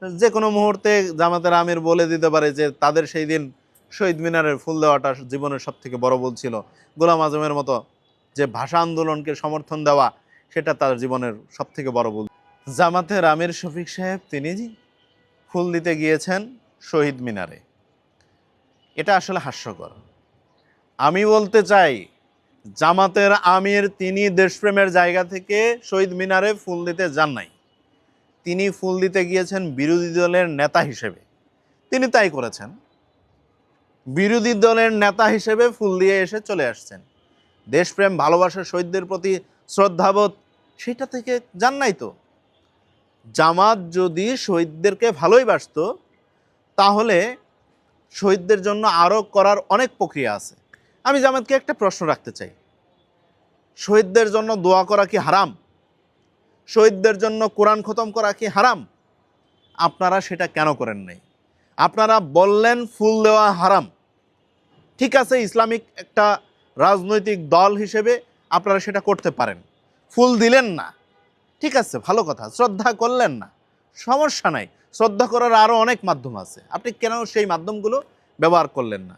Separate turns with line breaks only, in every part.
যে কোনো মুহূর্তে জামাতের আমির বলে দিতে পারে যে তাদের সেই দিন শহীদ মিনারের ফুল দেওয়াটা জীবনের সবথেকে বড় ভুল ছিল। গোলাম আজমের মতো যে ভাষা আন্দোলনকে সমর্থন দেওয়া সেটা তার জীবনের সবথেকে বড় ভুল। জামাতের আমির শফিক সাহেব তিনি ফুল দিতে গিয়েছেন শহীদ মিনারে, এটা আসলে হাস্যকর। আমি বলতে চাই জামাতের আমির তিনি দেশপ্রেমের জায়গা থেকে শহীদ মিনারে ফুল দিতে যান নাই, তিনি ফুল দিতে গিয়েছেন বিরোধী দলের নেতা হিসেবে। তিনি তাই করেছেন, বিরোধী দলের নেতা হিসেবে ফুল দিয়ে এসে চলে আসছেন। দেশপ্রেম, ভালোবাসা, শহীদদের প্রতি শ্রদ্ধাবোধ সেটা থেকে যান নাই তো। জামাত যদি শহীদদেরকে ভালোই বাসত তাহলে শহীদদের জন্য আরও করার অনেক প্রক্রিয়া আছে। আমি জামাতকে একটা প্রশ্ন রাখতে চাই, শহীদদের জন্য দোয়া করা কি হারাম? শহীদদের জন্য কোরআন খতম করা কি হারাম? আপনারা সেটা কেন করেন নাই? আপনারা বললেন ফুল দেওয়া হারাম, ঠিক আছে, ইসলামিক একটা রাজনৈতিক দল হিসেবে আপনারা সেটা করতে পারেন, ফুল দিলেন না, ঠিক আছে, ভালো কথা, শ্রদ্ধা করলেন না, সমস্যা নাই, শ্রদ্ধা করার আরও অনেক মাধ্যম আছে, আপনি কেন সেই মাধ্যমগুলো ব্যবহার করলেন না?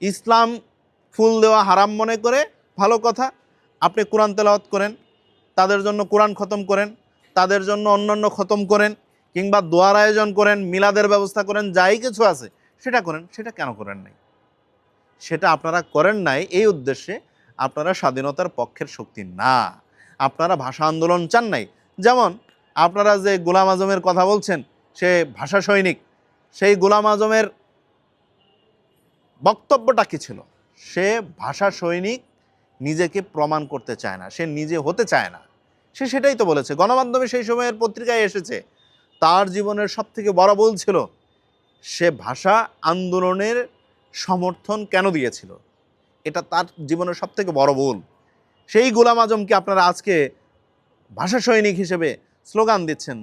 ইসলাম ফুল দেওয়া হারাম মনে করে, ভালো কথা, আপনি কোরআন তেলাওয়াত করেন, তাদের জন্য কোরআন খতম করেন, তাদের জন্য অন্যান্য খতম করেন, কিংবা দোয়ার আয়োজন করেন, মিলাদের ব্যবস্থা করেন, যাই কিছু আছে সেটা করেন। সেটা কেন করেন নাই? সেটা আপনারা করেন নাই এই উদ্দেশ্যে আপনারা স্বাধীনতার পক্ষের শক্তি না, আপনারা ভাষা আন্দোলন চান নাই। যেমন আপনারা যে গোলাম আজমের কথা বলছেন, সে ভাষা সৈনিক, সেই গোলাম আজমের বক্তব্যটা কী ছিল? সে ভাষা সৈনিক নিজেকে প্রমাণ করতে চায় না, সে নিজে হতে চায় না, সে সেটাই তো বলেছে। গণমাধ্যমে সেই সময়ের পত্রিকায় এসেছে তার জীবনের সবথেকে বড় ভুল ছিল সে ভাষা আন্দোলনের সমর্থন কেন দিয়েছিল, এটা তার জীবনের সবথেকে বড় ভুল। সেই গোলাম আজমকে আপনারা আজকে ভাষা সৈনিক হিসেবে স্লোগান দিচ্ছেন,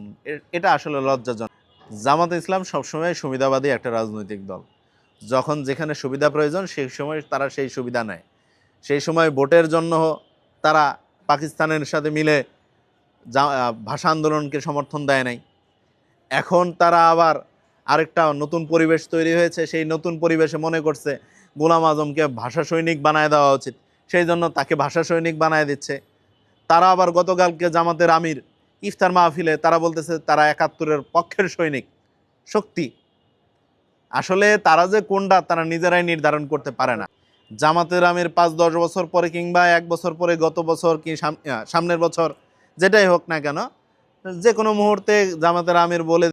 এটা আসলে লজ্জাজনক। জামাতে ইসলাম সবসময় সুবিধাবাদী একটা রাজনৈতিক দল, যখন যেখানে সুবিধা প্রয়োজন সেই সময় তারা সেই সুবিধা নেয়। সেই সময় ভোটের জন্য তারা পাকিস্তানের সাথে মিলে ভাষা আন্দোলনকে সমর্থন দেয় নাই। এখন তারা আবার আরেকটা নতুন পরিবেশ তৈরি হয়েছে, সেই নতুন পরিবেশে মনে করছে গোলাম আজমকে ভাষা সৈনিক বানায় দেওয়া উচিত, সেই জন্য তাকে ভাষা সৈনিক বানায় দিচ্ছে। তারা আবার গতকালকে জামাতের আমির ইফতার মাহফিলে তারা বলতেছে তারা ৭১-এর পক্ষের সৈনিক শক্তি। আসলে তারা যে কোনটা তারা নিজেরাই নির্ধারণ করতে পারে না। জামাতের আমির ৫-১০ বছর পরে কিংবা ১ বছর পরে, গত বছর কি সামনের বছর, যেটাই হোক না কেন, যে কোনো মুহূর্তে জামাতের আমির বলে